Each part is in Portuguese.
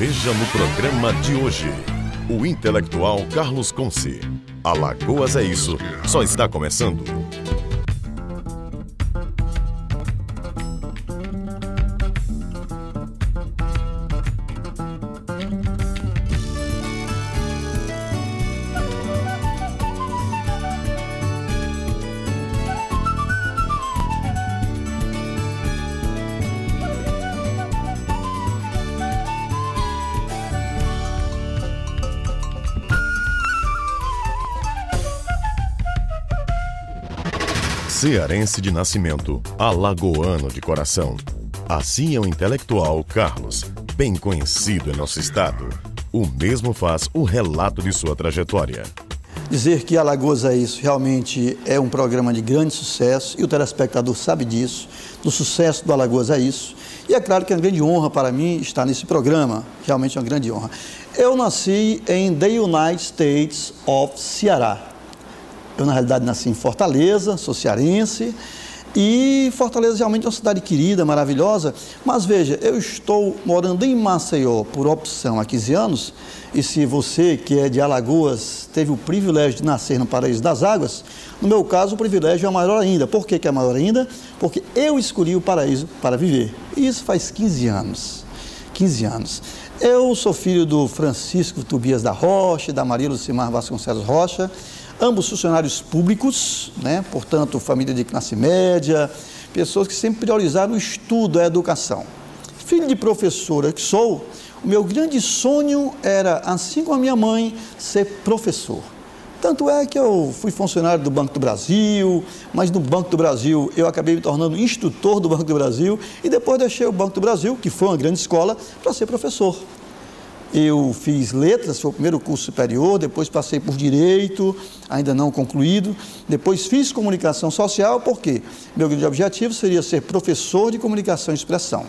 Veja no programa de hoje, o intelectual Carlos Conce. Alagoas é isso, só está começando. Cearense de nascimento, alagoano de coração. Assim é o intelectual Carlos, bem conhecido em nosso estado. O mesmo faz o relato de sua trajetória. Dizer que Alagoas é isso realmente é um programa de grande sucesso e o telespectador sabe disso, do sucesso do Alagoas é isso. E é claro que é uma grande honra para mim estar nesse programa, realmente é uma grande honra. Eu nasci em The United States of Ceará. Eu, na realidade, nasci em Fortaleza, sou cearense, e Fortaleza realmente é uma cidade querida, maravilhosa, mas veja, eu estou morando em Maceió por opção há 15 anos, e se você, que é de Alagoas, teve o privilégio de nascer no Paraíso das Águas, no meu caso, o privilégio é maior ainda. Por que é maior ainda? Porque eu escolhi o paraíso para viver, e isso faz 15 anos. 15 anos. Eu sou filho do Francisco Tobias da Rocha e da Maria Lucimar Vasconcelos Rocha, ambos funcionários públicos, né? Portanto, família de classe média, pessoas que sempre priorizaram o estudo, a educação. Filho de professora que sou, o meu grande sonho era, assim como a minha mãe, ser professor. Tanto é que eu fui funcionário do Banco do Brasil, mas no Banco do Brasil eu acabei me tornando instrutor do Banco do Brasil e depois deixei o Banco do Brasil, que foi uma grande escola, para ser professor. Eu fiz letras, foi o primeiro curso superior, depois passei por direito, ainda não concluído, depois fiz comunicação social, porque meu grande objetivo seria ser professor de comunicação e expressão.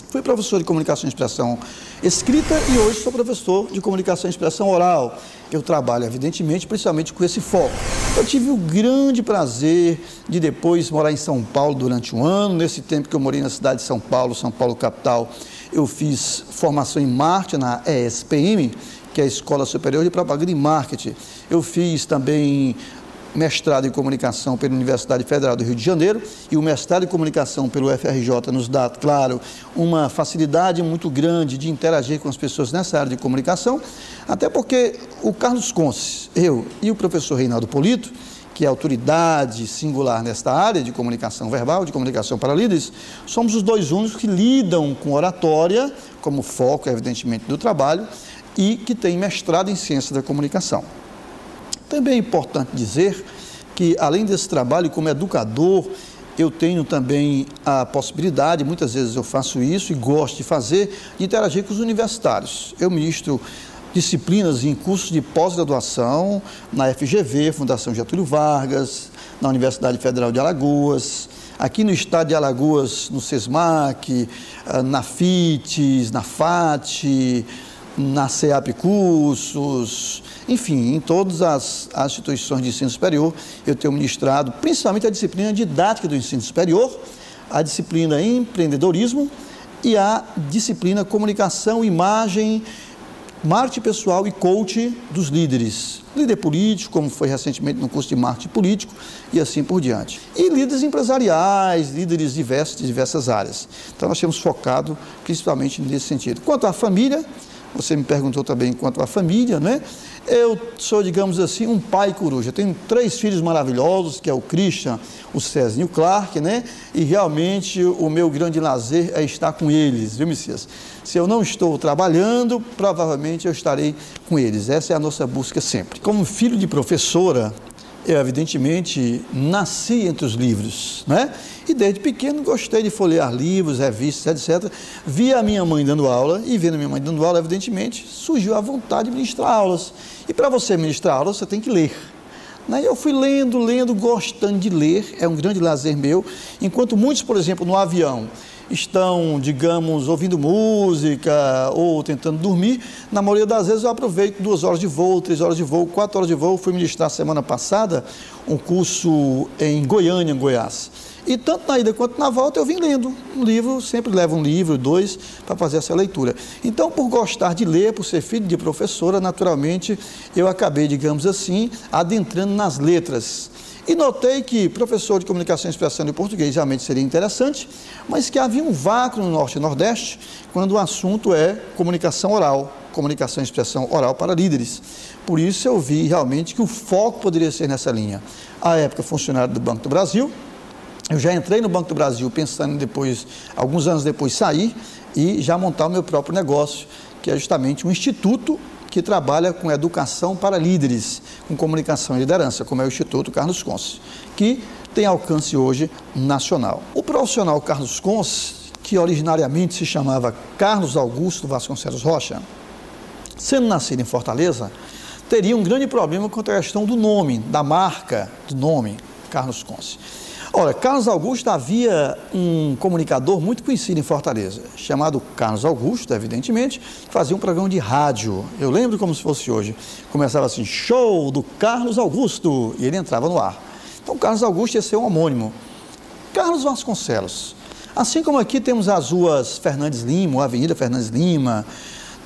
Fui professor de comunicação e expressão escrita e hoje sou professor de comunicação e expressão oral. Eu trabalho, evidentemente, principalmente com esse foco. Eu tive o grande prazer de depois morar em São Paulo durante um ano. Nesse tempo que eu morei na cidade de São Paulo capital, eu fiz formação em marketing na ESPM, que é a Escola Superior de Propaganda e Marketing. Eu fiz também mestrado em comunicação pela Universidade Federal do Rio de Janeiro e o mestrado em comunicação pelo FRJ nos dá, claro, uma facilidade muito grande de interagir com as pessoas nessa área de comunicação, até porque o Carlos Conce, eu e o professor Reinaldo Polito, que é autoridade singular nesta área de comunicação verbal, de comunicação para líderes, somos os dois únicos que lidam com oratória, como foco, evidentemente, do trabalho, e que tem mestrado em ciência da comunicação. Também é importante dizer que, além desse trabalho como educador, eu tenho também a possibilidade, muitas vezes eu faço isso e gosto de fazer, de interagir com os universitários. Eu ministro disciplinas em cursos de pós-graduação na FGV, Fundação Getúlio Vargas, na Universidade Federal de Alagoas, aqui no estado de Alagoas, no SESMAC, na FITES, na FAT, na CEAP Cursos, enfim, em todas as instituições de ensino superior, eu tenho ministrado principalmente a disciplina didática do ensino superior, a disciplina empreendedorismo e a disciplina comunicação, imagem, marketing pessoal e coach dos líderes. Líder político, como foi recentemente no curso de marketing político e assim por diante. E líderes empresariais, líderes diversos de diversas áreas. Então nós temos focado principalmente nesse sentido. Quanto à família, você me perguntou também quanto à família, né? Eu sou, digamos assim, um pai coruja. Tenho 3 filhos maravilhosos, que é o Christian, o Cezinho e o Clark, né? E realmente o meu grande lazer é estar com eles, viu, Messias? Se eu não estou trabalhando, provavelmente eu estarei com eles. Essa é a nossa busca sempre. Como filho de professora, eu, evidentemente, nasci entre os livros, né? E desde pequeno gostei de folhear livros, revistas, etc. Vi a minha mãe dando aula, e vendo a minha mãe dando aula, evidentemente, surgiu a vontade de ministrar aulas. E para você ministrar aulas, você tem que ler. Né? Eu fui lendo, gostando de ler, é um grande lazer meu. Enquanto muitos, por exemplo, no avião, estão, digamos, ouvindo música ou tentando dormir, na maioria das vezes eu aproveito 2 horas de voo, 3 horas de voo, 4 horas de voo. Fui ministrar semana passada um curso em Goiânia, Goiás. E tanto na ida quanto na volta eu vim lendo um livro, sempre levo um livro, 2, para fazer essa leitura. Então, por gostar de ler, por ser filho de professora, naturalmente, eu acabei, digamos assim, adentrando nas letras. E notei que professor de comunicação e expressão de português realmente seria interessante, mas que havia um vácuo no Norte e Nordeste quando o assunto é comunicação oral, comunicação e expressão oral para líderes. Por isso eu vi realmente que o foco poderia ser nessa linha. À época, funcionário do Banco do Brasil, eu já entrei no Banco do Brasil pensando em depois, alguns anos depois, sair e já montar o meu próprio negócio, que é justamente um instituto que trabalha com educação para líderes, com comunicação e liderança, como é o Instituto Carlos Conce, que tem alcance hoje nacional. O profissional Carlos Conce, que originariamente se chamava Carlos Augusto Vasconcelos Rocha, sendo nascido em Fortaleza, teria um grande problema com a questão do nome, da marca do nome, Carlos Conce. Ora, Carlos Augusto havia um comunicador muito conhecido em Fortaleza, chamado Carlos Augusto, evidentemente, que fazia um programa de rádio. Eu lembro como se fosse hoje. Começava assim, show do Carlos Augusto, e ele entrava no ar. Então, Carlos Augusto ia ser um homônimo. Carlos Vasconcelos. Assim como aqui temos as ruas Fernandes Lima, a Avenida Fernandes Lima,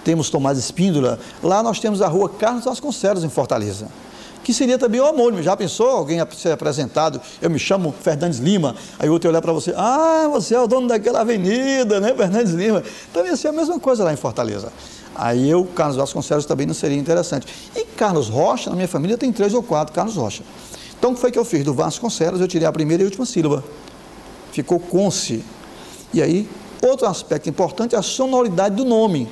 temos Tomás Espíndola, lá nós temos a rua Carlos Vasconcelos, em Fortaleza, que seria também o homônimo. Já pensou alguém a ser apresentado, eu me chamo Fernandes Lima, aí o outro olhar para você, você é o dono daquela avenida, né, Fernandes Lima? Então ia ser a mesma coisa lá em Fortaleza. Aí Carlos Vasconcelos também não seria interessante. E Carlos Rocha, na minha família tem 3 ou 4 Carlos Rocha. Então o que foi que eu fiz? Do Vasconcelos eu tirei a primeira e última sílaba. Ficou Conce. E aí, outro aspecto importante é a sonoridade do nome.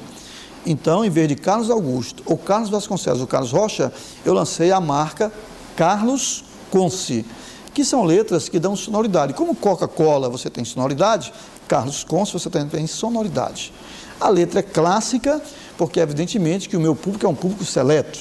Então, em vez de Carlos Augusto, ou Carlos Vasconcelos, ou Carlos Rocha, eu lancei a marca Carlos Conce, que são letras que dão sonoridade. Como Coca-Cola você tem sonoridade, Carlos Conce você tem sonoridade. A letra é clássica, porque evidentemente que o meu público é um público seleto.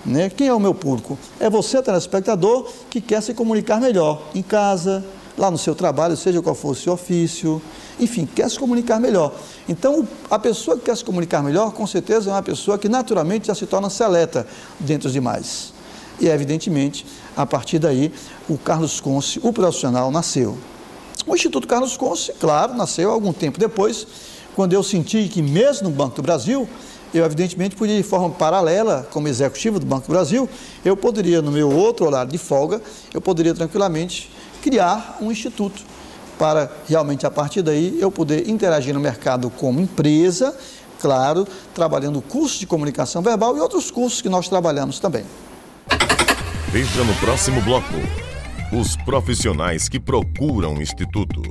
Né? Quem é o meu público? É você, telespectador, que quer se comunicar melhor em casa, lá no seu trabalho, seja qual for o seu ofício, enfim, quer se comunicar melhor. Então, a pessoa que quer se comunicar melhor, com certeza é uma pessoa que naturalmente já se torna seleta dentre os demais. E, evidentemente, a partir daí, o Carlos Conce, o profissional, nasceu. O Instituto Carlos Conce, claro, nasceu algum tempo depois, quando eu senti que mesmo no Banco do Brasil, eu evidentemente podia, de forma paralela, como executivo do Banco do Brasil, eu poderia, no meu outro horário de folga, eu poderia tranquilamente criar um instituto para realmente, a partir daí, eu poder interagir no mercado como empresa, claro, trabalhando cursos de comunicação verbal e outros cursos que nós trabalhamos também. Veja no próximo bloco os profissionais que procuram o Instituto.